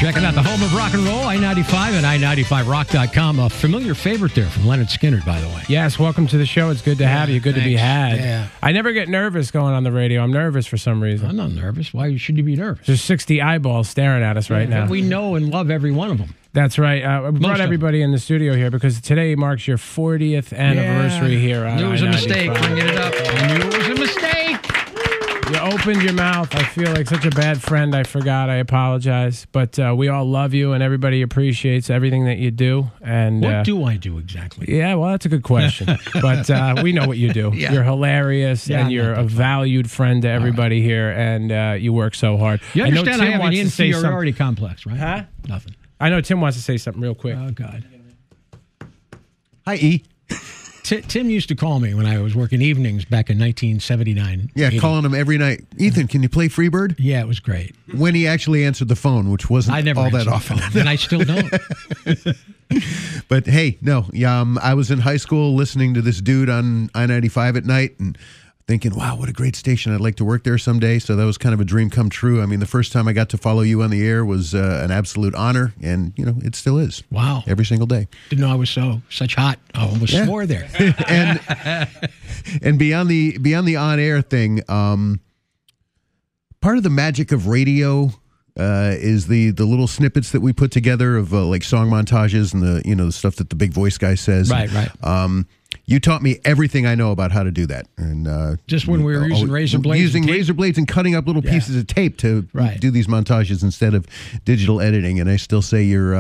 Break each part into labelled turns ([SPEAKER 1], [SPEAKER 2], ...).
[SPEAKER 1] Checking out the home of rock and roll, I-95 and I95rock.com. A familiar favorite there from Leonard Skinner, by the way.
[SPEAKER 2] Yes, welcome to the show. It's good to have you. Good to be had.
[SPEAKER 1] Yeah.
[SPEAKER 2] I never get nervous going on the radio. I'm nervous for some reason.
[SPEAKER 1] I'm not nervous. Why should you be nervous?
[SPEAKER 2] There's 60 eyeballs staring at us right now.
[SPEAKER 1] We know and love every one of them.
[SPEAKER 2] That's right. We brought everybody in the studio here because today marks your 40th anniversary here on
[SPEAKER 1] I knew it was a
[SPEAKER 2] I-95.
[SPEAKER 1] mistake bringing it up. I knew it was a mistake.
[SPEAKER 2] You opened your mouth. I feel like such a bad friend. I forgot. I apologize. But we all love you, and everybody appreciates everything that you do. And
[SPEAKER 1] What do I do exactly?
[SPEAKER 2] Yeah, well, that's a good question. But we know what you do.
[SPEAKER 1] Yeah.
[SPEAKER 2] You're hilarious, and you're a valued friend to everybody here, and you work so hard.
[SPEAKER 1] You understand I have an
[SPEAKER 2] wants to say
[SPEAKER 1] inferiority complex, right?
[SPEAKER 2] Huh?
[SPEAKER 1] Nothing.
[SPEAKER 2] I know Tim wants to say something real quick.
[SPEAKER 1] Oh, God.
[SPEAKER 3] Hi, E.
[SPEAKER 1] Tim used to call me when I was working evenings back in 1979.
[SPEAKER 3] Yeah,
[SPEAKER 1] 80.
[SPEAKER 3] calling him every night. Ethan, can you play Freebird?
[SPEAKER 1] Yeah, it was great.
[SPEAKER 3] When he actually answered the phone, which wasn't
[SPEAKER 1] I never
[SPEAKER 3] all that
[SPEAKER 1] answered the
[SPEAKER 3] often.
[SPEAKER 1] phone, and I still don't.
[SPEAKER 3] But hey, no, I was in high school listening to this dude on I-95 at night and thinking, wow, what a great station. I'd like to work there someday. So that was kind of a dream come true. I mean, the first time I got to follow you on the air was an absolute honor. And, it still is.
[SPEAKER 1] Wow.
[SPEAKER 3] Every single day.
[SPEAKER 1] Didn't know I was such hot. I almost swore there.
[SPEAKER 3] and beyond the on-air thing, part of the magic of radio is the little snippets that we put together of like song montages and the stuff that the big voice guy says.
[SPEAKER 1] Right.
[SPEAKER 3] You taught me everything I know about how to do that, and
[SPEAKER 1] just when we were using razor blades,
[SPEAKER 3] using razor blades and cutting up little pieces of tape to do these montages instead of digital editing. And I still say you're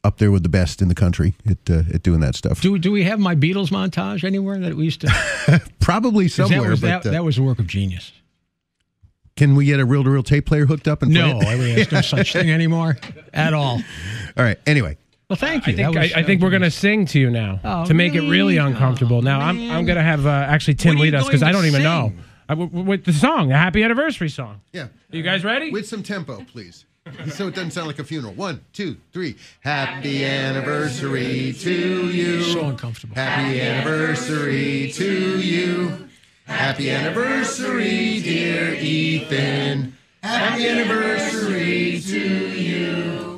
[SPEAKER 3] up there with the best in the country at doing that stuff.
[SPEAKER 1] Do we have my Beatles montage anywhere that we used to?
[SPEAKER 3] Probably somewhere.
[SPEAKER 1] That was a work of genius.
[SPEAKER 3] Can we get a reel-to-reel tape player hooked up and play it?
[SPEAKER 1] No, there's no such thing anymore at all.
[SPEAKER 3] All right. Anyway.
[SPEAKER 1] Well, thank you.
[SPEAKER 2] I think we're going to sing to you now to make it really uncomfortable. Now, I'm going to have actually Tim lead us because I don't even know. With the song, the Happy Anniversary song.
[SPEAKER 3] Yeah.
[SPEAKER 2] Are you guys ready?
[SPEAKER 3] With some tempo, please. So it doesn't sound like a funeral. 1, 2, 3. Happy anniversary to you.
[SPEAKER 1] So uncomfortable.
[SPEAKER 3] Happy anniversary to you. Happy anniversary, dear Ethan. Happy anniversary to you.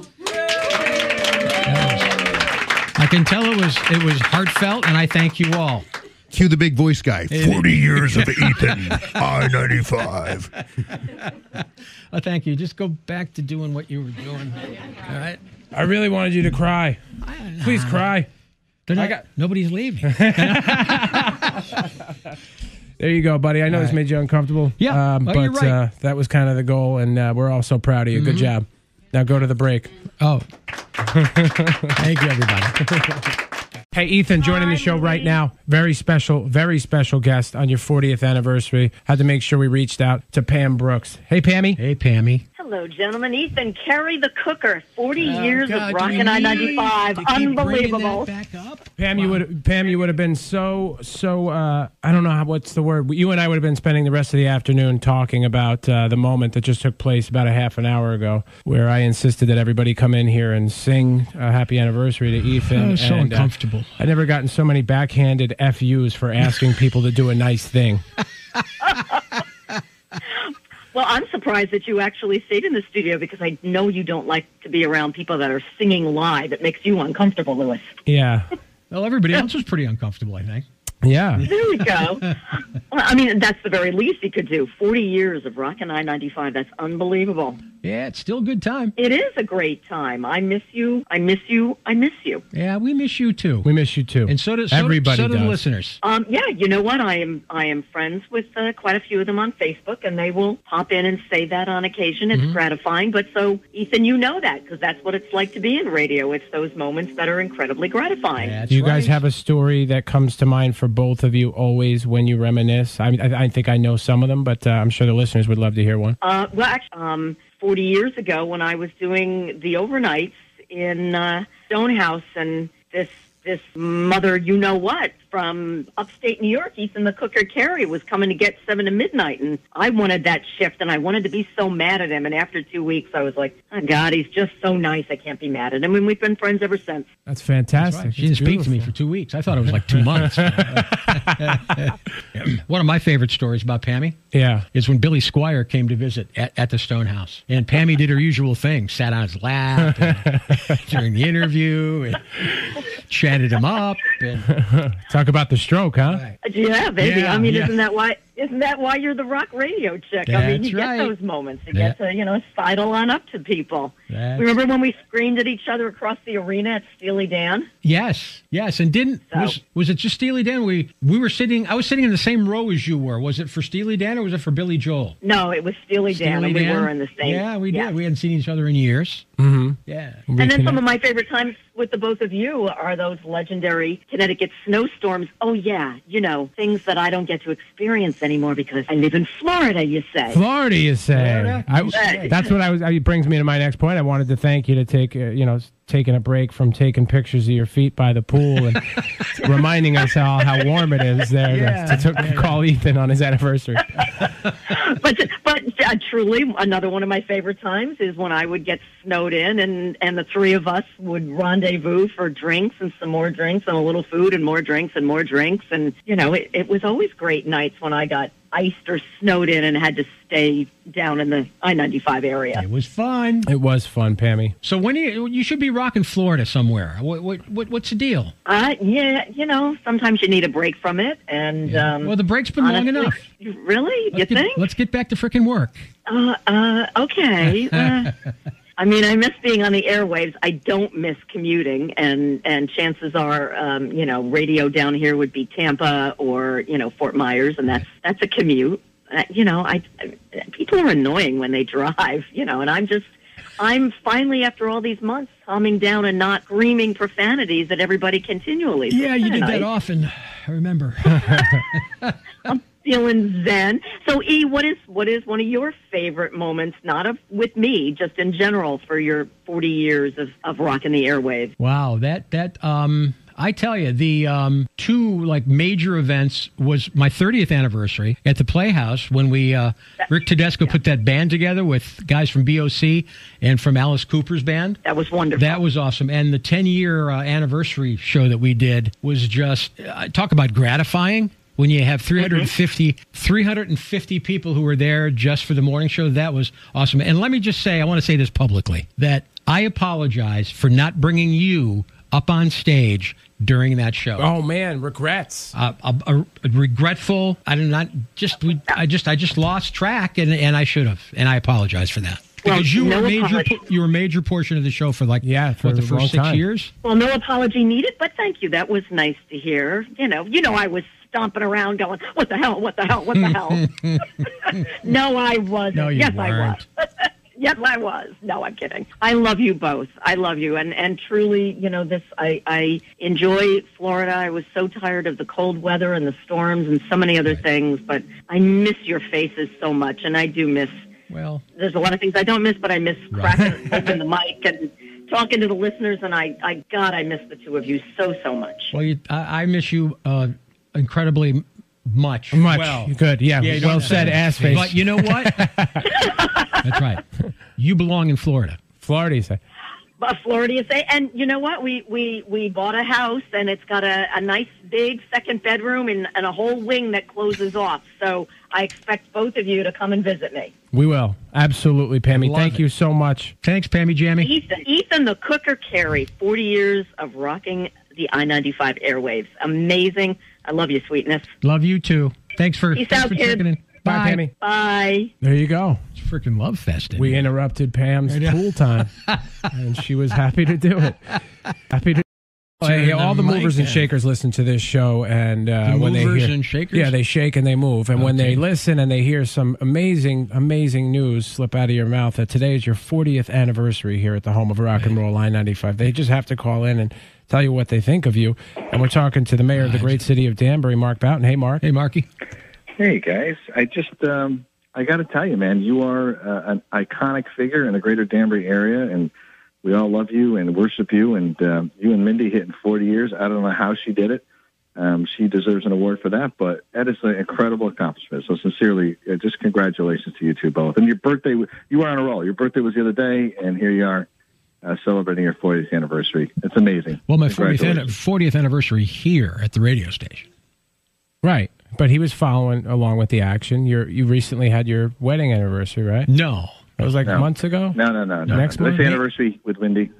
[SPEAKER 1] I can tell it was heartfelt, and I thank you all.
[SPEAKER 3] Cue the big voice guy. 40 years of Ethan, I-95.
[SPEAKER 1] Well, thank you. Just go back to doing what you were doing. All right?
[SPEAKER 2] I really wanted you to cry. Please cry.
[SPEAKER 1] Nobody's leaving.
[SPEAKER 2] There you go, buddy. I know this made you uncomfortable.
[SPEAKER 1] Yeah,
[SPEAKER 2] but
[SPEAKER 1] you're right.
[SPEAKER 2] That was kind of the goal, and we're all so proud of you. Good job. Now go to the break.
[SPEAKER 1] Oh. Thank you, everybody.
[SPEAKER 2] Hey, Ethan, joining the show right now. Very special guest on your 40th anniversary. Had to make sure we reached out to Pam Brooks. Hey, Pammy.
[SPEAKER 1] Hey, Pammy.
[SPEAKER 4] Hello, gentlemen. Ethan Carey, the cooker. 40 years of rockin' I-95. Unbelievable.
[SPEAKER 2] Pam, you would have been so. I don't know what's the word. You and I would have been spending the rest of the afternoon talking about the moment that just took place about a half an hour ago, where I insisted that everybody come in here and sing a happy anniversary to Ethan.
[SPEAKER 1] That was so uncomfortable.
[SPEAKER 2] I've never gotten so many backhanded FUs for asking people to do a nice thing.
[SPEAKER 4] Well, I'm surprised that you actually stayed in the studio because I know you don't like to be around people that are singing live. It makes you uncomfortable, Louis.
[SPEAKER 2] Yeah.
[SPEAKER 1] Well, everybody else was pretty uncomfortable, I think.
[SPEAKER 2] Yeah.
[SPEAKER 4] There we go. Well, I mean, that's the very least he could do. 40 years of rockin' I-95. That's unbelievable.
[SPEAKER 1] Yeah, it's still a good time.
[SPEAKER 4] It is a great time. I miss you. I miss you. I miss you.
[SPEAKER 1] Yeah, we miss you too.
[SPEAKER 2] We miss you too.
[SPEAKER 1] And so do
[SPEAKER 2] everybody.
[SPEAKER 1] So do the
[SPEAKER 2] does.
[SPEAKER 1] listeners.
[SPEAKER 4] Yeah, you know what? I am friends with quite a few of them on Facebook, and they will pop in and say that on occasion. It's gratifying. But so, Ethan, you know that because that's what it's like to be in radio. It's those moments that are incredibly gratifying.
[SPEAKER 1] That's
[SPEAKER 2] do you guys
[SPEAKER 1] right.
[SPEAKER 2] have a story that comes to mind for both of you always when you reminisce? I think I know some of them, but I'm sure the listeners would love to hear one.
[SPEAKER 4] Well, actually, 40 years ago when I was doing the overnights in Stonehouse, and this mother, you know what, from upstate New York. Ethan the Cooker Carey was coming to get 7 to midnight, and I wanted that shift, and I wanted to be so mad at him. And after 2 weeks, I was like, oh, God, he's just so nice. I can't be mad at him. And we've been friends ever since.
[SPEAKER 2] That's fantastic.
[SPEAKER 1] That's right. She didn't speak to me for 2 weeks. I thought it was like 2 months. One of my favorite stories about Pammy is when Billy Squire came to visit at the Stone House. And Pammy did her usual thing, sat on his lap during the interview and chatted him up. And
[SPEAKER 2] talk about the stroke, huh?
[SPEAKER 4] Right. Yeah, baby.
[SPEAKER 1] Yeah,
[SPEAKER 4] I mean,
[SPEAKER 1] yeah.
[SPEAKER 4] Isn't that why you're the rock radio chick?
[SPEAKER 1] That's
[SPEAKER 4] I mean, you
[SPEAKER 1] right.
[SPEAKER 4] get those moments. You get to, sidle on up to people.
[SPEAKER 1] That's-
[SPEAKER 4] Remember when we screamed at each other across the arena at Steely Dan?
[SPEAKER 1] Yes. And was it just Steely Dan? We were sitting. I was sitting in the same row as you were. Was it for Steely Dan or was it for Billy Joel?
[SPEAKER 4] No, it was Steely Dan, and we were in the same.
[SPEAKER 1] Yeah, we did. We hadn't seen each other in years.
[SPEAKER 2] Mm-hmm.
[SPEAKER 1] Yeah.
[SPEAKER 4] And then some of my favorite times with the both of you are those legendary Connecticut snowstorms. Oh, yeah, things that I don't get to experience anymore because I live in Florida, you say.
[SPEAKER 2] Florida, you say.
[SPEAKER 1] Florida.
[SPEAKER 2] That's what it brings me to my next point. I wanted to thank you to take, taking a break from taking pictures of your feet by the pool and reminding us how warm it is there to call Ethan on his anniversary.
[SPEAKER 4] But truly, another one of my favorite times is when I would get snowed in and the three of us would rendezvous for drinks and some more drinks and a little food and more drinks and more drinks. And, it was always great nights when I got iced or snowed in and had to stay down in the I-95 area.
[SPEAKER 1] It was fun.
[SPEAKER 2] It was fun, Pammy.
[SPEAKER 1] So when you should be rocking Florida somewhere. What's the deal?
[SPEAKER 4] Yeah, sometimes you need a break from it. And
[SPEAKER 1] well, the break's been long enough.
[SPEAKER 4] Really? You think?
[SPEAKER 1] Let's get back to frickin' work.
[SPEAKER 4] Okay. I mean, I miss being on the airwaves. I don't miss commuting, and chances are, radio down here would be Tampa or Fort Myers, and that's a commute. People are annoying when they drive, and I'm finally, after all these months, calming down and not screaming profanities at everybody continually. So
[SPEAKER 1] yeah, you did that often. I remember.
[SPEAKER 4] I'm feeling zen. So, E, what is one of your favorite moments, not with me, just in general, for your 40 years of rocking the airwaves?
[SPEAKER 1] Wow, I tell you, the two major events was my 30th anniversary at the Playhouse when we Rick Tedesco put that band together with guys from BOC and from Alice Cooper's band.
[SPEAKER 4] That was wonderful.
[SPEAKER 1] That was awesome. And the 10-year anniversary show that we did was just talk about gratifying. When you have 350 people who were there just for the morning show, that was awesome. And let me just say, I want to say this publicly, that I apologize for not bringing you up on stage during that show.
[SPEAKER 2] Oh man, regrets.
[SPEAKER 1] Regretful. I just lost track, and I should have, and I apologize for that. Because you were a major portion of the show for the first 6 years.
[SPEAKER 4] Well, no apology needed, but thank you. That was nice to hear. I was stomping around going, what the hell? No, I wasn't.
[SPEAKER 1] No, you
[SPEAKER 4] yes,
[SPEAKER 1] weren't.
[SPEAKER 4] I was. Yes, I was. No, I'm kidding. I love you both. I love you. And truly, I enjoy Florida. I was so tired of the cold weather and the storms and so many other things, but I miss your faces so much, and I do miss.
[SPEAKER 1] Well,
[SPEAKER 4] there's a lot of things I don't miss, but I miss cracking open the mic and talking to the listeners, and I miss the two of you so much.
[SPEAKER 1] Well, I miss you incredibly much.
[SPEAKER 2] Well, good. Yeah, well said, ass face.
[SPEAKER 1] But you know what? That's right. You belong in Florida.
[SPEAKER 2] Florida, you say.
[SPEAKER 4] Florida, you say. And you know what? We bought a house, and it's got a nice big second bedroom and a whole wing that closes off. So I expect both of you to come and visit me.
[SPEAKER 2] We will. Absolutely, Pammy. Thank you so much.
[SPEAKER 1] Thanks, Pammy Jammy.
[SPEAKER 4] Ethan the Cooker Carey, 40 years of rocking the I-95 airwaves. Amazing. I love you, sweetness.
[SPEAKER 1] Love you, too. Thanks for checking in.
[SPEAKER 2] Bye, Pammy.
[SPEAKER 4] Bye.
[SPEAKER 2] There you go.
[SPEAKER 1] It's a freaking love fest.
[SPEAKER 2] We interrupted Pam's pool time, and she was happy to do it. All the movers and shakers listen to this show, and when they hear,
[SPEAKER 1] and shakers?
[SPEAKER 2] Yeah, they shake and they move, and when they listen and they hear some amazing news slip out of your mouth that today is your 40th anniversary here at the home of rock and roll, I-95, they just have to call in and tell you what they think of you. And we're talking to the mayor of the great city of Danbury, Mark Boughton. Hey, Mark.
[SPEAKER 1] Hey, Marky.
[SPEAKER 5] Hey, guys. I got to tell you, man, you are an iconic figure in the greater Danbury area, and we all love you and worship you. And you and Mindy hitting 40 years. I don't know how she did it, she deserves an award for that. But that is an incredible accomplishment. So sincerely, just congratulations to you two both. And your birthday, you were on a roll. Your birthday was the other day, and here you are celebrating your 40th anniversary. It's amazing.
[SPEAKER 1] Well, my 40th anniversary here at the radio station.
[SPEAKER 2] Right. But he was following along with the action. You recently had your wedding anniversary, right?
[SPEAKER 1] No.
[SPEAKER 2] It was months ago?
[SPEAKER 5] No.
[SPEAKER 2] Next month?
[SPEAKER 5] This anniversary with Wendy.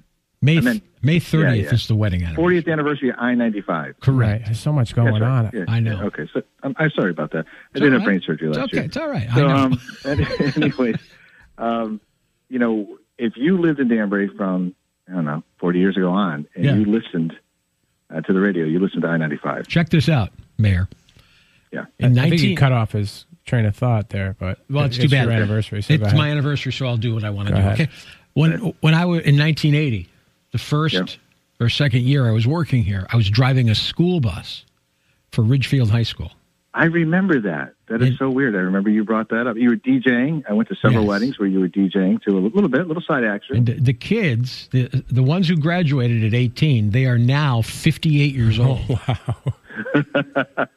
[SPEAKER 1] May 30th is the wedding anniversary.
[SPEAKER 5] 40th anniversary of I-95.
[SPEAKER 1] Correct.
[SPEAKER 2] Right. There's so much going on.
[SPEAKER 5] Yeah,
[SPEAKER 1] I know.
[SPEAKER 5] Yeah, okay, so I'm sorry about that. I did have brain surgery last year.
[SPEAKER 1] It's all right.
[SPEAKER 5] So,
[SPEAKER 1] I know.
[SPEAKER 5] Anyways, if you lived in Danbury from, 40 years ago on, and you listened to the radio, you listened to I-95.
[SPEAKER 1] Check this out, Mayor.
[SPEAKER 5] Yeah.
[SPEAKER 2] I think he cut off his train of thought there, but
[SPEAKER 1] it's too bad.
[SPEAKER 2] Your anniversary. So
[SPEAKER 1] it's my anniversary, so I'll do what I want to do.
[SPEAKER 2] Ahead.
[SPEAKER 1] Okay. When I was in 1980, the first or second year I was working here, I was driving a school bus for Ridgefield High School.
[SPEAKER 5] I remember that. That is so weird. I remember you brought that up. You were DJing. I went to several weddings where you were DJing to a little side action.
[SPEAKER 1] And the kids, the ones who graduated at 18, they are now 58 years old.
[SPEAKER 2] Oh, wow.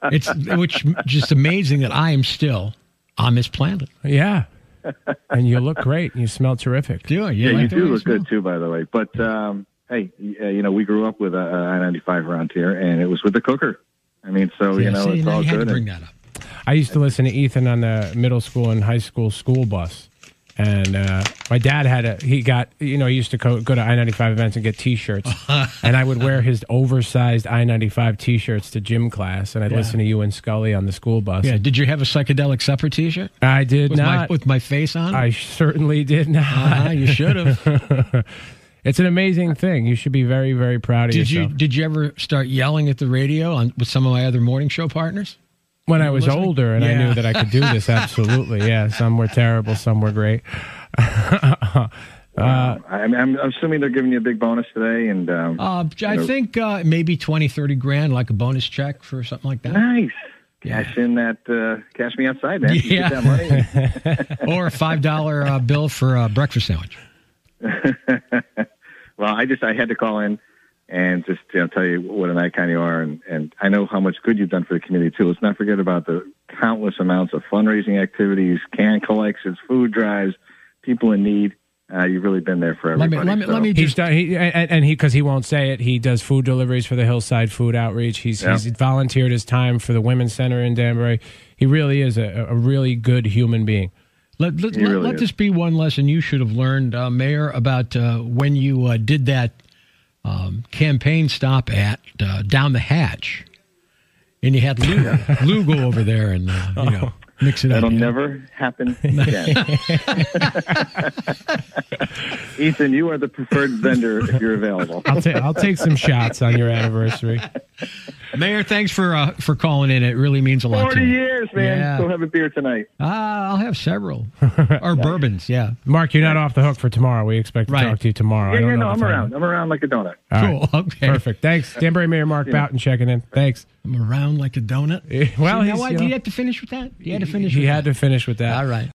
[SPEAKER 1] It's just amazing that I am still on this planet.
[SPEAKER 2] Yeah. And you look great. You smell terrific.
[SPEAKER 1] Do you?
[SPEAKER 5] Yeah, you do look good too, by the way. But hey, we grew up with I-95 around here, and it was with the cooker. I mean, so it's all
[SPEAKER 1] you
[SPEAKER 5] good.
[SPEAKER 1] had to bring that up.
[SPEAKER 2] I used to listen to Ethan on the middle school and high school bus. And my dad he used to go to I-95 events and get T-shirts. And I would wear his oversized I-95 T-shirts to gym class. And I'd listen to you and Scully on the school bus.
[SPEAKER 1] Yeah. Did you have a Psychedelic Supper T-shirt?
[SPEAKER 2] I did not.
[SPEAKER 1] With my face on it?
[SPEAKER 2] I certainly did not.
[SPEAKER 1] You should have.
[SPEAKER 2] It's an amazing thing. You should be very, very proud of yourself.
[SPEAKER 1] Did you ever start yelling at the radio with some of my other morning show partners?
[SPEAKER 2] When I was older and I knew that I could do this, absolutely. Yeah, some were terrible, some were great.
[SPEAKER 5] I'm assuming they're giving you a big bonus today. And
[SPEAKER 1] I think maybe 20, 30 grand, like a bonus check for something like that.
[SPEAKER 5] Nice. Cash in that, cash me outside, man.
[SPEAKER 1] Yeah.
[SPEAKER 5] Get that money.
[SPEAKER 1] Or a $5 bill for a breakfast sandwich.
[SPEAKER 5] Well, I had to call in and just tell you what an icon you are, and I know how much good you've done for the community too. Let's not forget about the countless amounts of fundraising activities, can collections, food drives, people in need. You've really been there for everybody.
[SPEAKER 2] Let me just because he won't say it, he does food deliveries for the Hillside Food Outreach. He's volunteered his time for the Women's Center in Danbury. He really is a really good human being.
[SPEAKER 1] Let this be one lesson you should have learned, Mayor, about when you did that campaign stop at Down the Hatch, and you had Lou go over there and mix it up.
[SPEAKER 5] That'll never happen again. Ethan, you are the preferred vendor if you're available.
[SPEAKER 2] I'll take some shots on your anniversary.
[SPEAKER 1] Mayor, thanks for calling in. It really means a lot
[SPEAKER 5] 40
[SPEAKER 1] to me.
[SPEAKER 5] years, man.
[SPEAKER 1] Yeah.
[SPEAKER 5] Still have a beer tonight.
[SPEAKER 1] I'll have several. Or bourbons, yeah.
[SPEAKER 2] Mark, you're not off the hook for tomorrow. We expect to talk to you tomorrow.
[SPEAKER 5] I'm around. I'm around like a donut.
[SPEAKER 1] Cool. Right. Okay.
[SPEAKER 2] Perfect. Thanks. Danbury Mayor Mark Boughton checking in. Thanks.
[SPEAKER 1] I'm around like a donut.
[SPEAKER 2] Well,
[SPEAKER 1] you had to finish with that? You had to finish with that.
[SPEAKER 2] He had to finish with that.
[SPEAKER 1] All right.